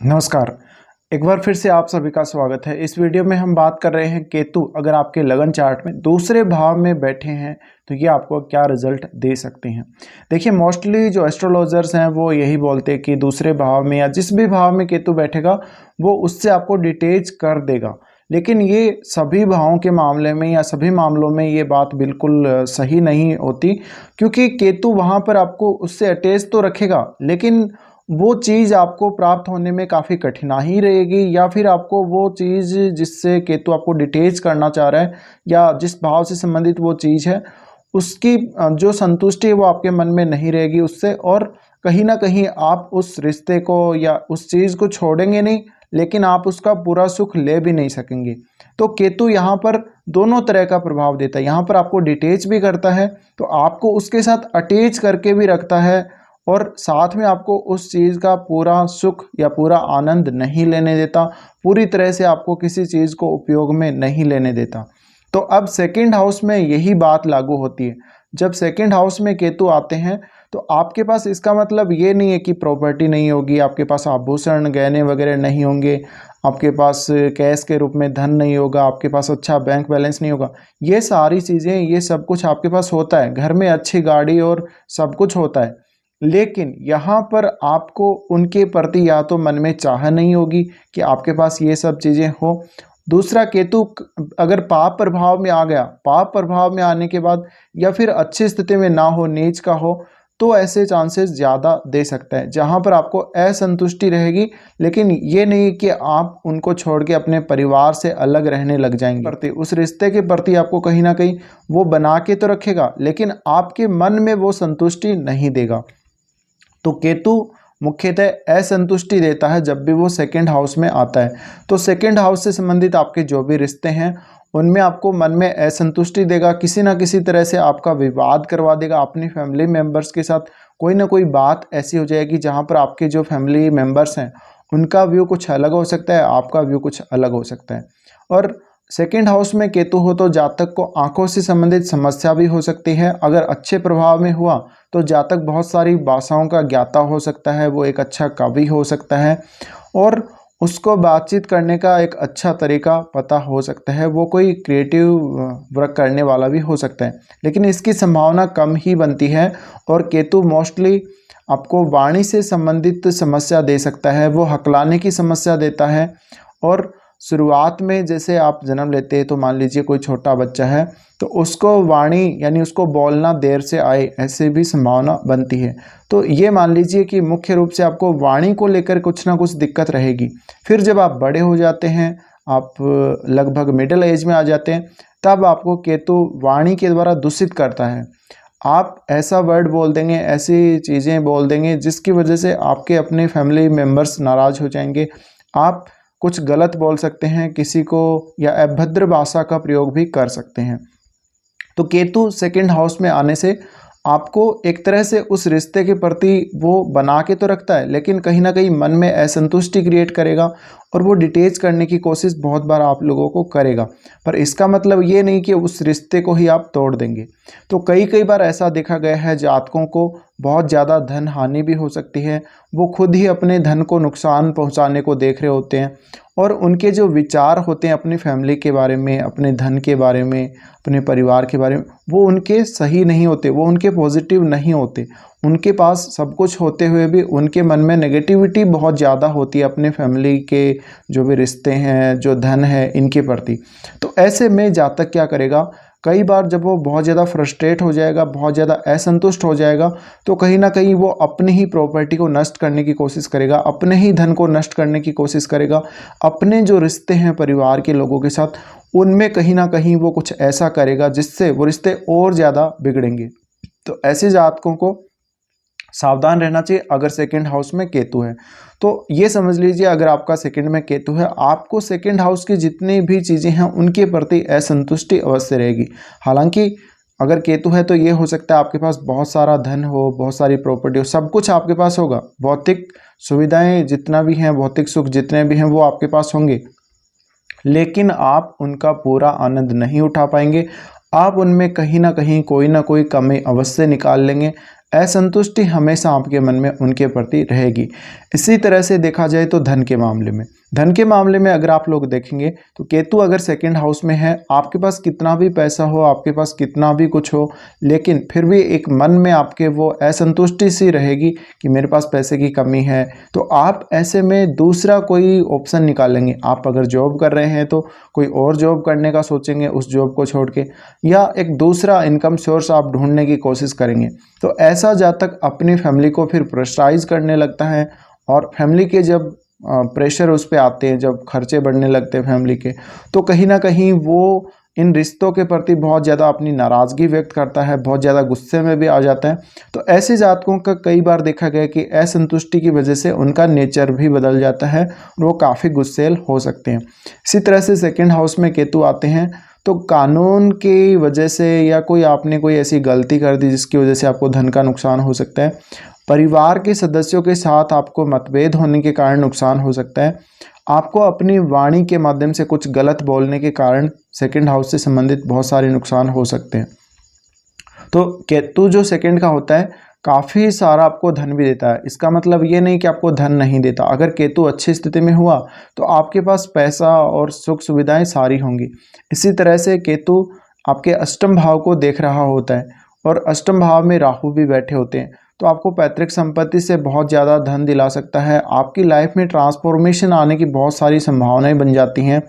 नमस्कार। एक बार फिर से आप सभी का स्वागत है। इस वीडियो में हम बात कर रहे हैं केतु अगर आपके लगन चार्ट में दूसरे भाव में बैठे हैं तो ये आपको क्या रिजल्ट दे सकते हैं। देखिए, मोस्टली जो एस्ट्रोलॉजर्स हैं वो यही बोलते हैं कि दूसरे भाव में या जिस भी भाव में केतु बैठेगा वो उससे आपको डिटेच कर देगा। लेकिन ये सभी भावों के मामले में या सभी मामलों में ये बात बिल्कुल सही नहीं होती, क्योंकि केतु वहाँ पर आपको उससे अटैच तो रखेगा लेकिन वो चीज़ आपको प्राप्त होने में काफ़ी कठिनाई रहेगी, या फिर आपको वो चीज़ जिससे केतु आपको डिटेच करना चाह रहा है या जिस भाव से संबंधित वो चीज़ है उसकी जो संतुष्टि है वो आपके मन में नहीं रहेगी उससे, और कहीं ना कहीं आप उस रिश्ते को या उस चीज़ को छोड़ेंगे नहीं, लेकिन आप उसका पूरा सुख ले भी नहीं सकेंगे। तो केतु यहाँ पर दोनों तरह का प्रभाव देता है। यहाँ पर आपको डिटेच भी करता है तो आपको उसके साथ अटैच करके भी रखता है, और साथ में आपको उस चीज़ का पूरा सुख या पूरा आनंद नहीं लेने देता, पूरी तरह से आपको किसी चीज़ को उपयोग में नहीं लेने देता। तो अब सेकंड हाउस में यही बात लागू होती है। जब सेकंड हाउस में केतु आते हैं तो आपके पास, इसका मतलब ये नहीं है कि प्रॉपर्टी नहीं होगी, आपके पास आभूषण गहने वगैरह नहीं होंगे, आपके पास कैश के रूप में धन नहीं होगा, आपके पास अच्छा बैंक बैलेंस नहीं होगा। ये सारी चीज़ें, ये सब कुछ आपके पास होता है, घर में अच्छी गाड़ी और सब कुछ होता है। लेकिन यहाँ पर आपको उनके प्रति या तो मन में चाह नहीं होगी कि आपके पास ये सब चीज़ें हो। दूसरा, केतु अगर पाप प्रभाव में आ गया, पाप प्रभाव में आने के बाद या फिर अच्छी स्थिति में ना हो, नीच का हो, तो ऐसे चांसेस ज़्यादा दे सकता है जहाँ पर आपको असंतुष्टि रहेगी। लेकिन ये नहीं कि आप उनको छोड़ के अपने परिवार से अलग रहने लग जाएंगे। प्रति उस रिश्ते के प्रति आपको कहीं ना कहीं वो बना के तो रखेगा, लेकिन आपके मन में वो संतुष्टि नहीं देगा। तो केतु मुख्यतः असंतुष्टि देता है जब भी वो सेकंड हाउस में आता है। तो सेकंड हाउस से संबंधित आपके जो भी रिश्ते हैं उनमें आपको मन में असंतुष्टि देगा, किसी ना किसी तरह से आपका विवाद करवा देगा। अपनी फैमिली मेम्बर्स के साथ कोई ना कोई बात ऐसी हो जाएगी जहाँ पर आपके जो फैमिली मेम्बर्स हैं उनका व्यू कुछ अलग हो सकता है, आपका व्यू कुछ अलग हो सकता है। और सेकेंड हाउस में केतु हो तो जातक को आंखों से संबंधित समस्या भी हो सकती है। अगर अच्छे प्रभाव में हुआ तो जातक बहुत सारी भाषाओं का ज्ञाता हो सकता है, वो एक अच्छा कवि हो सकता है और उसको बातचीत करने का एक अच्छा तरीका पता हो सकता है, वो कोई क्रिएटिव वर्क करने वाला भी हो सकता है। लेकिन इसकी संभावना कम ही बनती है। और केतु मोस्टली आपको वाणी से संबंधित समस्या दे सकता है, वो हकलाने की समस्या देता है। और शुरुआत में जैसे आप जन्म लेते हैं तो मान लीजिए कोई छोटा बच्चा है तो उसको वाणी यानी उसको बोलना देर से आए, ऐसे भी संभावना बनती है। तो ये मान लीजिए कि मुख्य रूप से आपको वाणी को लेकर कुछ ना कुछ दिक्कत रहेगी। फिर जब आप बड़े हो जाते हैं, आप लगभग मिडिल एज में आ जाते हैं, तब आपको केतु वाणी के द्वारा दूषित करता है। आप ऐसा वर्ड बोल देंगे, ऐसी चीज़ें बोल देंगे जिसकी वजह से आपके अपने फैमिली मेम्बर्स नाराज़ हो जाएंगे। आप कुछ गलत बोल सकते हैं किसी को, या अभद्र भाषा का प्रयोग भी कर सकते हैं। तो केतु सेकंड हाउस में आने से आपको एक तरह से उस रिश्ते के प्रति वो बना के तो रखता है, लेकिन कहीं ना कहीं मन में असंतुष्टि क्रिएट करेगा और वो डिटेच करने की कोशिश बहुत बार आप लोगों को करेगा। पर इसका मतलब ये नहीं कि उस रिश्ते को ही आप तोड़ देंगे। तो कई बार ऐसा देखा गया है, जातकों को बहुत ज़्यादा धन हानि भी हो सकती है, वो खुद ही अपने धन को नुकसान पहुंचाने को देख रहे होते हैं, और उनके जो विचार होते हैं अपनी फैमिली के बारे में, अपने धन के बारे में, अपने परिवार के बारे में, वो उनके सही नहीं होते, वो उनके पॉजिटिव नहीं होते। उनके पास सब कुछ होते हुए भी उनके मन में नेगेटिविटी बहुत ज़्यादा होती है अपने फैमिली के जो भी रिश्ते हैं, जो धन है, इनके प्रति। तो ऐसे में जातक क्या करेगा, कई बार जब वो बहुत ज़्यादा फ्रस्ट्रेट हो जाएगा, बहुत ज़्यादा असंतुष्ट हो जाएगा, तो कहीं ना कहीं वो अपनी ही प्रॉपर्टी को नष्ट करने की कोशिश करेगा, अपने ही धन को नष्ट करने की कोशिश करेगा। अपने जो रिश्ते हैं परिवार के लोगों के साथ, उनमें कहीं ना कहीं वो कुछ ऐसा करेगा जिससे वो रिश्ते और ज़्यादा बिगड़ेंगे। तो ऐसे जातकों को सावधान रहना चाहिए अगर सेकंड हाउस में केतु है। तो ये समझ लीजिए, अगर आपका सेकंड में केतु है, आपको सेकंड हाउस की जितनी भी चीज़ें हैं उनके प्रति असंतुष्टि अवश्य रहेगी। हालांकि अगर केतु है तो ये हो सकता है आपके पास बहुत सारा धन हो, बहुत सारी प्रॉपर्टी हो, सब कुछ आपके पास होगा, भौतिक सुविधाएं जितना भी हैं, भौतिक सुख जितने भी हैं वो आपके पास होंगे, लेकिन आप उनका पूरा आनंद नहीं उठा पाएंगे। आप उनमें कहीं ना कहीं कोई ना कोई कमी अवश्य निकाल लेंगे। असंतुष्टि हमेशा आपके मन में उनके प्रति रहेगी। इसी तरह से देखा जाए तो धन के मामले में अगर आप लोग देखेंगे तो केतु अगर सेकंड हाउस में है, आपके पास कितना भी पैसा हो, आपके पास कितना भी कुछ हो, लेकिन फिर भी एक मन में आपके वो असंतुष्टि सी रहेगी कि मेरे पास पैसे की कमी है। तो आप ऐसे में दूसरा कोई ऑप्शन निकालेंगे। आप अगर जॉब कर रहे हैं तो कोई और जॉब करने का सोचेंगे उस जॉब को छोड़ के, या एक दूसरा इनकम सोर्स आप ढूंढने की कोशिश करेंगे। तो ऐसा जातक अपनी फैमिली को फिर प्रेशराइज करने लगता है, और फैमिली के जब प्रेशर उस पर आते हैं, जब खर्चे बढ़ने लगते हैं फैमिली के, तो कहीं ना कहीं वो इन रिश्तों के प्रति बहुत ज़्यादा अपनी नाराज़गी व्यक्त करता है, बहुत ज़्यादा गुस्से में भी आ जाता है। तो ऐसे जातकों का कई बार देखा गया कि असंतुष्टि की वजह से उनका नेचर भी बदल जाता है और वो काफ़ी गुस्सेल हो सकते हैं। इसी तरह से सेकंड हाउस में केतु आते हैं तो कानून की वजह से, या कोई आपने कोई ऐसी गलती कर दी जिसकी वजह से आपको धन का नुकसान हो सकता है, परिवार के सदस्यों के साथ आपको मतभेद होने के कारण नुकसान हो सकता है, आपको अपनी वाणी के माध्यम से कुछ गलत बोलने के कारण सेकंड हाउस से संबंधित बहुत सारे नुकसान हो सकते हैं। तो केतु जो सेकंड का होता है काफ़ी सारा आपको धन भी देता है। इसका मतलब ये नहीं कि आपको धन नहीं देता। अगर केतु अच्छी स्थिति में हुआ तो आपके पास पैसा और सुख सुविधाएं सारी होंगी। इसी तरह से केतु आपके अष्टम भाव को देख रहा होता है, और अष्टम भाव में राहु भी बैठे होते हैं, तो आपको पैतृक संपत्ति से बहुत ज़्यादा धन दिला सकता है। आपकी लाइफ में ट्रांसफॉर्मेशन आने की बहुत सारी संभावनाएं बन जाती हैं।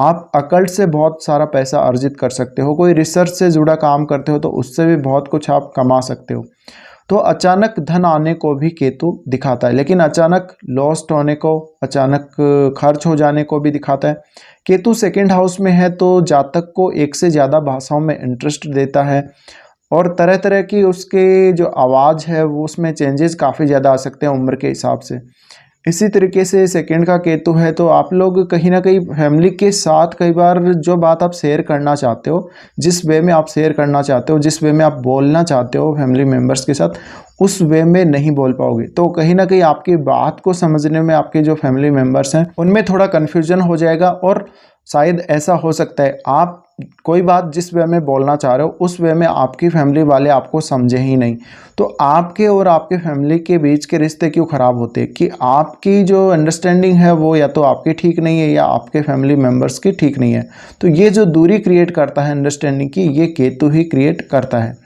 आप अकल्ट से बहुत सारा पैसा अर्जित कर सकते हो, कोई रिसर्च से जुड़ा काम करते हो तो उससे भी बहुत कुछ आप कमा सकते हो। तो अचानक धन आने को भी केतु दिखाता है, लेकिन अचानक लॉस्ट होने को, अचानक खर्च हो जाने को भी दिखाता है। केतु सेकंड हाउस में है तो जातक को एक से ज़्यादा भाषाओं में इंटरेस्ट देता है, और तरह तरह की उसके जो आवाज़ है वो उसमें चेंजेस काफ़ी ज़्यादा आ सकते हैं उम्र के हिसाब से। इसी तरीके से सेकंड का केतु है तो आप लोग कहीं ना कहीं फैमिली के साथ कई बार जो बात आप शेयर करना चाहते हो, जिस वे में आप शेयर करना चाहते हो, जिस वे में आप बोलना चाहते हो फैमिली मेम्बर्स के साथ, उस वे में नहीं बोल पाओगे। तो कहीं ना कहीं आपकी बात को समझने में आपके जो फैमिली मेम्बर्स हैं उनमें थोड़ा कन्फ्यूजन हो जाएगा, और शायद ऐसा हो सकता है आप कोई बात जिस वे में बोलना चाह रहे हो उस वे में आपकी फैमिली वाले आपको समझे ही नहीं। तो आपके और आपके फैमिली के बीच के रिश्ते क्यों ख़राब होते हैं कि आपकी जो अंडरस्टैंडिंग है वो या तो आपकी ठीक नहीं है या आपके फैमिली मेम्बर्स की ठीक नहीं है। तो ये जो दूरी क्रिएट करता है अंडरस्टैंडिंग की, ये केतु ही क्रिएट करता है।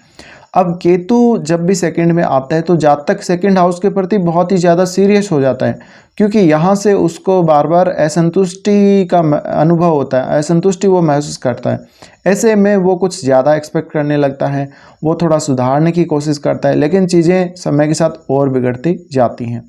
अब केतु जब भी सेकंड में आता है तो जातक सेकंड हाउस के प्रति बहुत ही ज़्यादा सीरियस हो जाता है, क्योंकि यहाँ से उसको बार बार असंतुष्टि का अनुभव होता है, असंतुष्टि वो महसूस करता है। ऐसे में वो कुछ ज़्यादा एक्सपेक्ट करने लगता है, वो थोड़ा सुधारने की कोशिश करता है, लेकिन चीज़ें समय के साथ और बिगड़ती जाती हैं।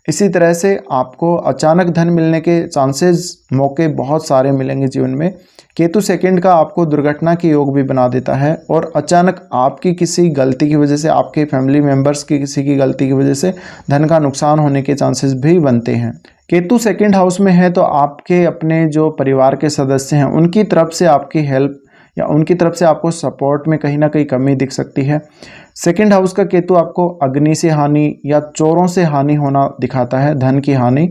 इसी तरह से आपको अचानक धन मिलने के चांसेस, मौके बहुत सारे मिलेंगे जीवन में। केतु सेकंड का आपको दुर्घटना के योग भी बना देता है, और अचानक आपकी किसी गलती की वजह से, आपके फैमिली मेम्बर्स की किसी की गलती की वजह से धन का नुकसान होने के चांसेस भी बनते हैं। केतु सेकंड हाउस में है तो आपके अपने जो परिवार के सदस्य हैं उनकी तरफ से आपकी हेल्प या उनकी तरफ से आपको सपोर्ट में कहीं ना कहीं कमी दिख सकती है। सेकंड हाउस का केतु आपको अग्नि से हानि या चोरों से हानि होना दिखाता है, धन की हानि।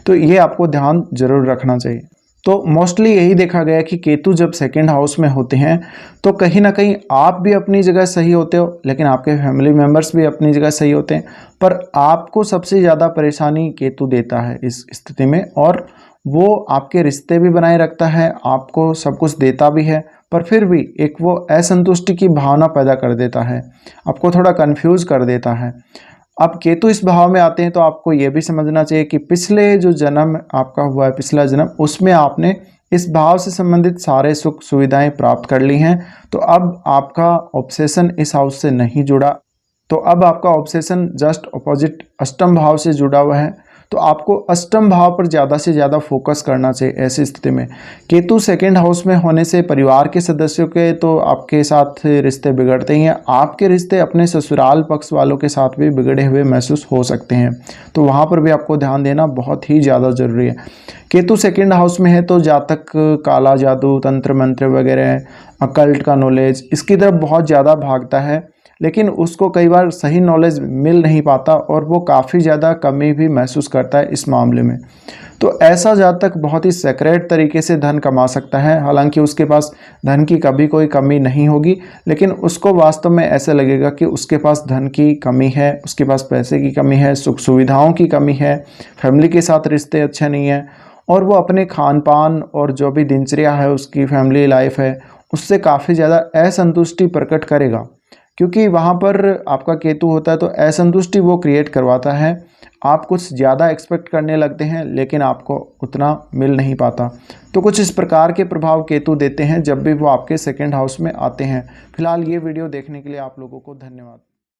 तो ये आपको ध्यान जरूर रखना चाहिए। तो मोस्टली यही देखा गया कि केतु जब सेकंड हाउस में होते हैं तो कहीं ना कहीं आप भी अपनी जगह सही होते हो, लेकिन आपके फैमिली मेम्बर्स भी अपनी जगह सही होते हैं, पर आपको सबसे ज़्यादा परेशानी केतु देता है इस स्थिति में। और वो आपके रिश्ते भी बनाए रखता है, आपको सब कुछ देता भी है, पर फिर भी एक वो असंतुष्टि की भावना पैदा कर देता है, आपको थोड़ा कंफ्यूज कर देता है। अब केतु इस भाव में आते हैं तो आपको ये भी समझना चाहिए कि पिछले जो जन्म आपका हुआ है, पिछला जन्म, उसमें आपने इस भाव से संबंधित सारे सुख सुविधाएं प्राप्त कर ली हैं। तो अब आपका ऑब्सेशन इस हाउस से नहीं जुड़ा, तो अब आपका ऑब्सेशन जस्ट अपोजिट अष्टम भाव से जुड़ा हुआ है। तो आपको अष्टम भाव पर ज़्यादा से ज़्यादा फोकस करना चाहिए ऐसी स्थिति में। केतु सेकंड हाउस में होने से परिवार के सदस्यों के तो आपके साथ रिश्ते बिगड़ते ही हैं, आपके रिश्ते अपने ससुराल पक्ष वालों के साथ भी बिगड़े हुए महसूस हो सकते हैं। तो वहाँ पर भी आपको ध्यान देना बहुत ही ज़्यादा ज़रूरी है। केतु सेकंड हाउस में है तो जातक काला जादू, तंत्र मंत्र वगैरह, अकल्ट का नॉलेज, इसकी तरफ बहुत ज़्यादा भागता है। लेकिन उसको कई बार सही नॉलेज मिल नहीं पाता और वो काफ़ी ज़्यादा कमी भी महसूस करता है इस मामले में। तो ऐसा जातक बहुत ही सेक्रेट तरीके से धन कमा सकता है, हालांकि उसके पास धन की कभी कोई कमी नहीं होगी, लेकिन उसको वास्तव में ऐसा लगेगा कि उसके पास धन की कमी है, उसके पास पैसे की कमी है, सुख सुविधाओं की कमी है, फैमिली के साथ रिश्ते अच्छे नहीं हैं, और वो अपने खान पान और जो भी दिनचर्या है, उसकी फैमिली लाइफ है, उससे काफ़ी ज़्यादा असंतुष्टि प्रकट करेगा, क्योंकि वहाँ पर आपका केतु होता है तो असंतुष्टि वो क्रिएट करवाता है। आप कुछ ज़्यादा एक्सपेक्ट करने लगते हैं लेकिन आपको उतना मिल नहीं पाता। तो कुछ इस प्रकार के प्रभाव केतु देते हैं जब भी वो आपके सेकंड हाउस में आते हैं। फिलहाल ये वीडियो देखने के लिए आप लोगों को धन्यवाद।